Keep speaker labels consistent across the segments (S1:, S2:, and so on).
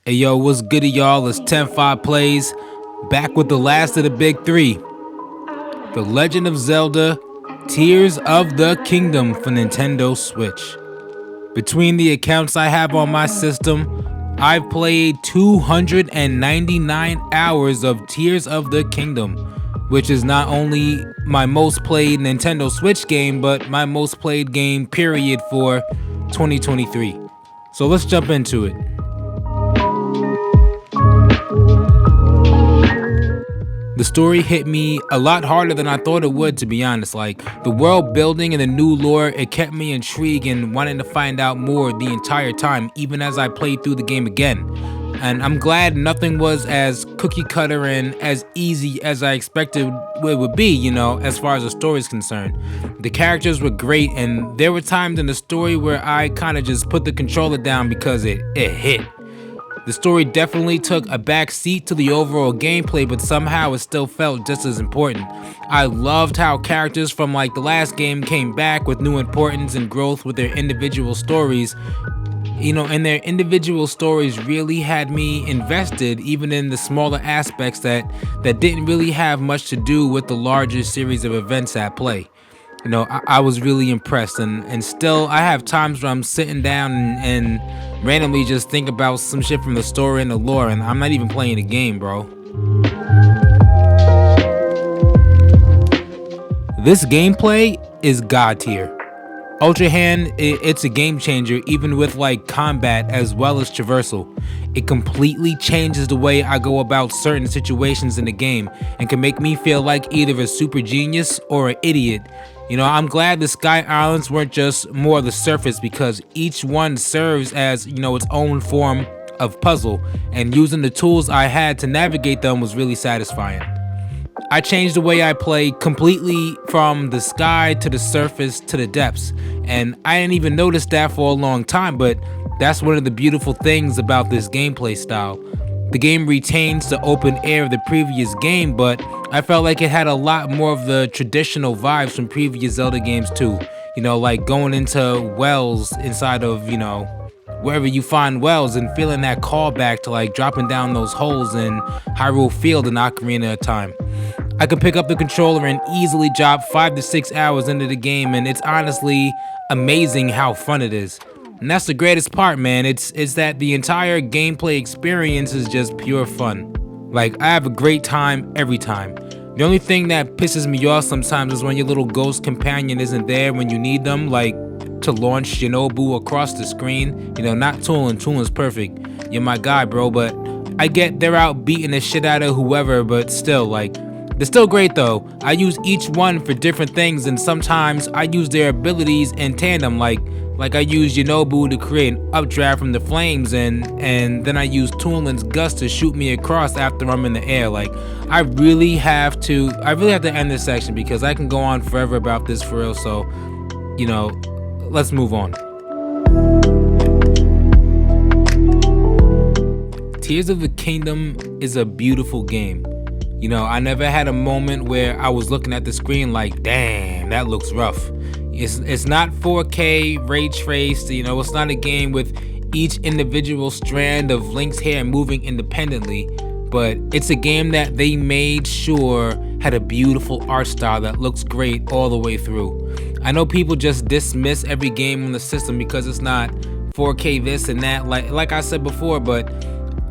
S1: Hey yo, what's goody y'all? It's 10-5 Plays, back with the last of the big three. The Legend of Zelda, Tears of the Kingdom for Nintendo Switch. Between the accounts I have on my system, I've played 299 hours of Tears of the Kingdom, which is not only my most played Nintendo Switch game, but my most played game period for 2023. So let's jump into it. The story hit me a lot harder than I thought it would, to be honest. Like, the world building and the new lore, it kept me intrigued and wanting to find out more the entire time, even as I played through the game again. And I'm glad nothing was as cookie cutter and as easy as I expected it would be, you know, as far as the story is concerned. The characters were great, and there were times in the story where I kind of just put the controller down because it hit. The story definitely took a back seat to the overall gameplay, but somehow it still felt just as important. I loved how characters from like the last game came back with new importance and growth with their individual stories. You know, and their individual stories really had me invested, even in the smaller aspects that didn't really have much to do with the larger series of events at play. You know, I was really impressed, and still I have times where I'm sitting down and randomly just think about some shit from the story and the lore, and I'm not even playing the game, bro. This gameplay is god tier. Ultra Hand, it's a game changer, even with like combat as well as traversal. It completely changes the way I go about certain situations in the game and can make me feel like either a super genius or an idiot. You know, I'm glad the Sky Islands weren't just more of the surface, because each one serves as, you know, its own form of puzzle, and using the tools I had to navigate them was really satisfying. I changed the way I play completely from the sky to the surface to the depths, and I didn't even notice that for a long time, but that's one of the beautiful things about this gameplay style. The game retains the open air of the previous game, but I felt like it had a lot more of the traditional vibes from previous Zelda games too. You know, like going into wells inside of, you know, wherever you find wells, and feeling that callback to like dropping down those holes in Hyrule Field and Ocarina of Time. I can pick up the controller and easily drop 5 to 6 hours into the game, and it's honestly amazing how fun it is. And that's the greatest part, man. It's that the entire gameplay experience is just pure fun. Like, I have a great time every time. The only thing that pisses me off sometimes is when your little ghost companion isn't there when you need them, like to launch Shinobu across the screen. You know, not Toolin. Toolin's perfect. You're my guy, bro, but I get they're out beating the shit out of whoever, but still, like, they're still great though. I use each one for different things, and sometimes I use their abilities in tandem, like I use Shinobu to create an updraft from the flames, and then I use Toolin's gust to shoot me across after I'm in the air. Like, I really have to end this section because I can go on forever about this for real, so, you know, let's move on. Tears of the Kingdom is a beautiful game. You know, I never had a moment where I was looking at the screen like, damn, that looks rough. It's not 4K ray traced, you know, it's not a game with each individual strand of Link's hair moving independently, but it's a game that they made sure had a beautiful art style that looks great all the way through. I know people just dismiss every game on the system because it's not 4K this and that, like I said before, but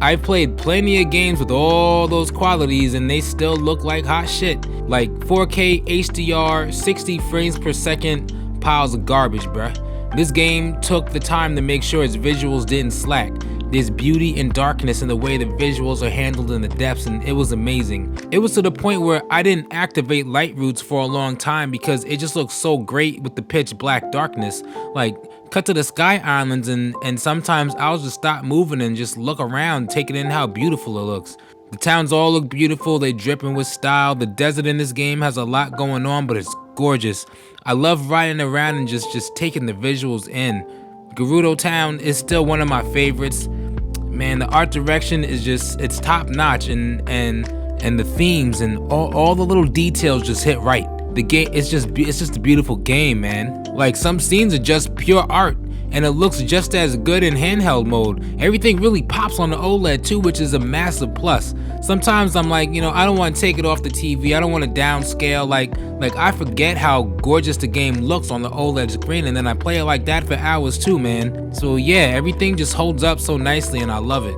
S1: I've played plenty of games with all those qualities and they still look like hot shit. Like 4K HDR, 60 frames per second piles of garbage, bruh. This game took the time to make sure its visuals didn't slack. There's beauty and darkness in the way the visuals are handled in the depths, and it was amazing. It was to the point where I didn't activate light roots for a long time because it just looked so great with the pitch black darkness. Like, cut to the Sky Islands, and sometimes I'll just stop moving and just look around, taking in how beautiful it looks. The towns all look beautiful, they dripping with style. The desert in this game has a lot going on, but it's gorgeous. I love riding around and just taking the visuals in. Gerudo Town is still one of my favorites. Man, the art direction is just, it's top notch, and the themes and all the little details just hit right. The game, it's just a beautiful game, man. Like, some scenes are just pure art. and it looks just as good in handheld mode. Everything really pops on the OLED too, which is a massive plus. Sometimes I'm like, I don't want to take it off the TV. I don't want to downscale. Like I forget how gorgeous the game looks on the OLED screen, and then I play it like that for hours too, man. So yeah, everything just holds up so nicely, and I love it.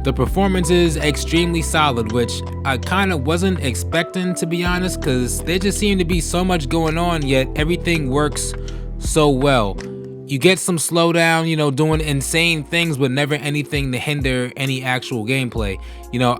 S1: The performance is extremely solid, which I kind of wasn't expecting, to be honest, because there just seemed to be so much going on, yet everything works so well. You get some slowdown, doing insane things, but never anything to hinder any actual gameplay.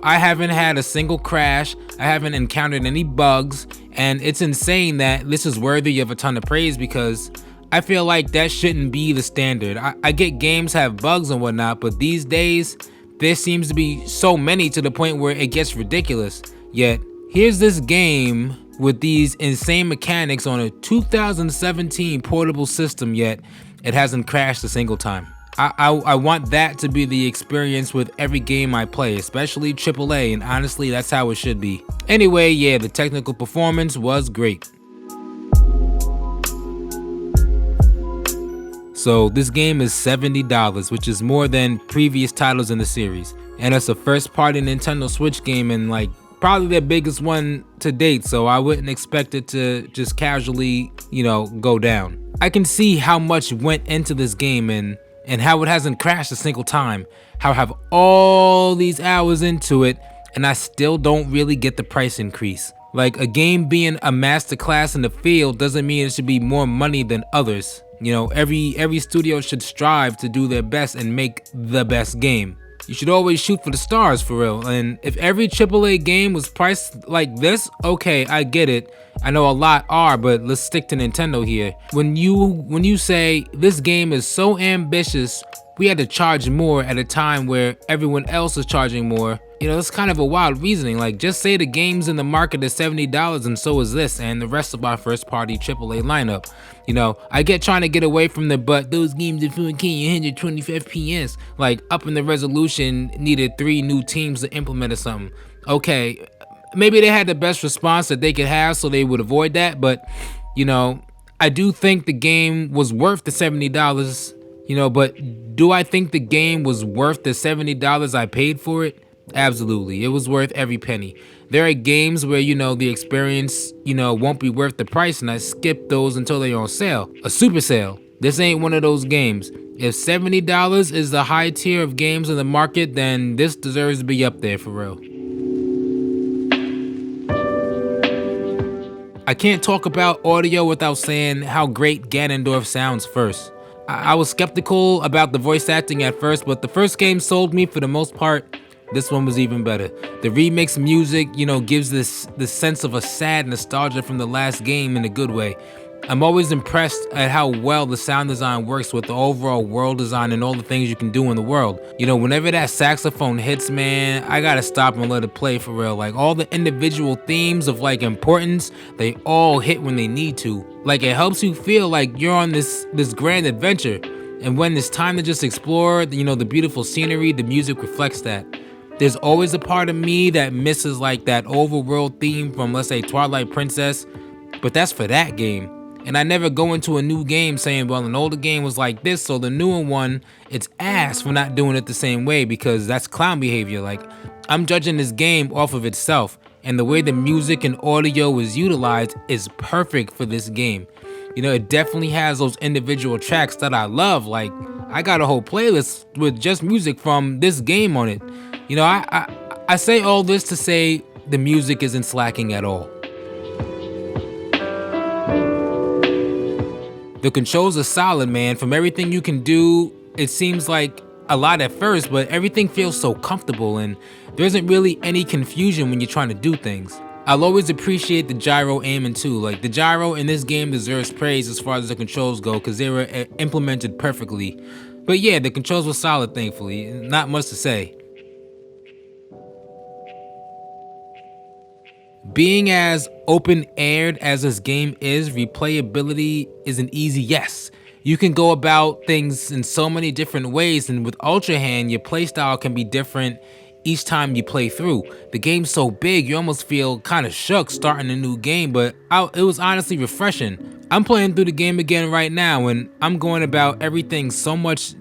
S1: I haven't had a single crash, I haven't encountered any bugs, and it's insane that this is worthy of a ton of praise, because I feel like that shouldn't be the standard. I get games have bugs and whatnot, but these days, there seems to be so many to the point where it gets ridiculous. Yet, here's this game with these insane mechanics on a 2017 portable system, yet it hasn't crashed a single time. I want that to be the experience with every game I play, especially AAA, and honestly, that's how it should be. Anyway, yeah, the technical performance was great. So this game is $70, which is more than previous titles in the series. And it's a first-party Nintendo Switch game, and probably their biggest one to date, so I wouldn't expect it to just casually, go down. I can see how much went into this game and how it hasn't crashed a single time. How I have all these hours into it, and I still don't really get the price increase. Like, a game being a masterclass in the field doesn't mean it should be more money than others. Every studio should strive to do their best and make the best game. You should always shoot for the stars, for real. And if every AAA game was priced like this, okay, I get it. I know a lot are, but let's stick to Nintendo here. When you say this game is so ambitious, we had to charge more at a time where everyone else is charging more. It's kind of a wild reasoning. Like, just say the games in the market is $70 and so is this and the rest of our first party AAA lineup. I get trying to get away from but those games are 4K and 120 FPS. Like, upping the resolution needed 3 new teams to implement or something. Okay, maybe they had the best response that they could have, so they would avoid that, but I do think the game was worth the $70. But do I think the game was worth the $70 I paid for it? Absolutely. It was worth every penny. There are games where, the experience, won't be worth the price, and I skip those until they're on sale. A super sale. This ain't one of those games. If $70 is the high tier of games in the market, then this deserves to be up there for real. I can't talk about audio without saying how great Ganondorf sounds first. I was skeptical about the voice acting at first, but the first game sold me for the most part. This one was even better. The remix music, gives this sense of a sad nostalgia from the last game in a good way. I'm always impressed at how well the sound design works with the overall world design and all the things you can do in the world. Whenever that saxophone hits, man, I gotta stop and let it play for real. Like, all the individual themes of importance, they all hit when they need to. Like, it helps you feel like you're on this grand adventure. And when it's time to just explore, the beautiful scenery, the music reflects that. There's always a part of me that misses that overworld theme from, let's say, Twilight Princess, but that's for that game. And I never go into a new game saying, well, an older game was like this, so the newer one, it's ass for not doing it the same way, because that's clown behavior. Like, I'm judging this game off of itself, and the way the music and audio is utilized is perfect for this game. It definitely has those individual tracks that I love. Like, I got a whole playlist with just music from this game on it. I say all this to say the music isn't slacking at all. The controls are solid, man. From everything you can do, it seems like a lot at first, but everything feels so comfortable, and there isn't really any confusion when you're trying to do things. I'll always appreciate the gyro aiming too. Like, the gyro in this game deserves praise as far as the controls go, because they were implemented perfectly. But yeah, the controls were solid, thankfully. Not much to say. Being as open-aired as this game is, replayability is an easy yes. You can go about things in so many different ways, and with Ultra Hand, your playstyle can be different each time you play through. The game's so big, you almost feel kind of shook starting a new game, but it was honestly refreshing. I'm playing through the game again right now, and I'm going about everything so much,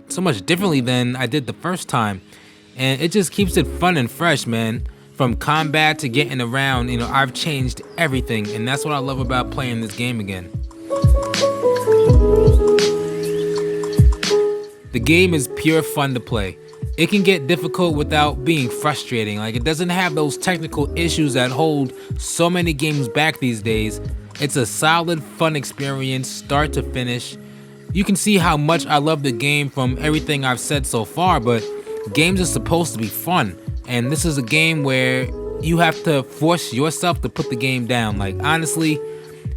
S1: so much differently than I did the first time. And it just keeps it fun and fresh, man. From combat to getting around, I've changed everything, and that's what I love about playing this game again. The game is pure fun to play. It can get difficult without being frustrating. Like, it doesn't have those technical issues that hold so many games back these days. It's a solid, fun experience, start to finish. You can see how much I love the game from everything I've said so far, but games are supposed to be fun. And this is a game where you have to force yourself to put the game down. Like, honestly,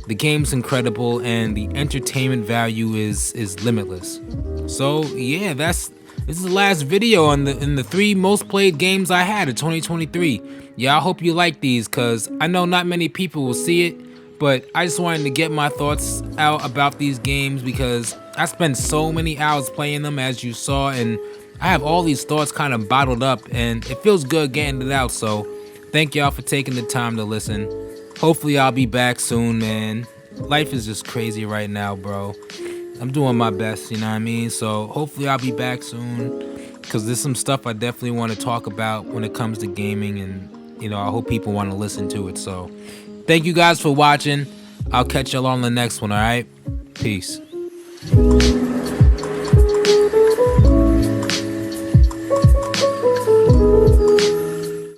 S1: the game's incredible and the entertainment value is limitless. So yeah, this is the last video in the 3 most played games I had in 2023. Yeah, I hope you like these, cause I know not many people will see it, but I just wanted to get my thoughts out about these games because I spent so many hours playing them, as you saw, and I have all these thoughts kind of bottled up, and it feels good getting it out. So thank y'all for taking the time to listen. Hopefully I'll be back soon, man. Life is just crazy right now, bro. I'm doing my best, you know what I mean? So hopefully I'll be back soon, because there's some stuff I definitely want to talk about when it comes to gaming, and I hope people want to listen to it. So thank you guys for watching. I'll catch y'all on the next one, all right? Peace.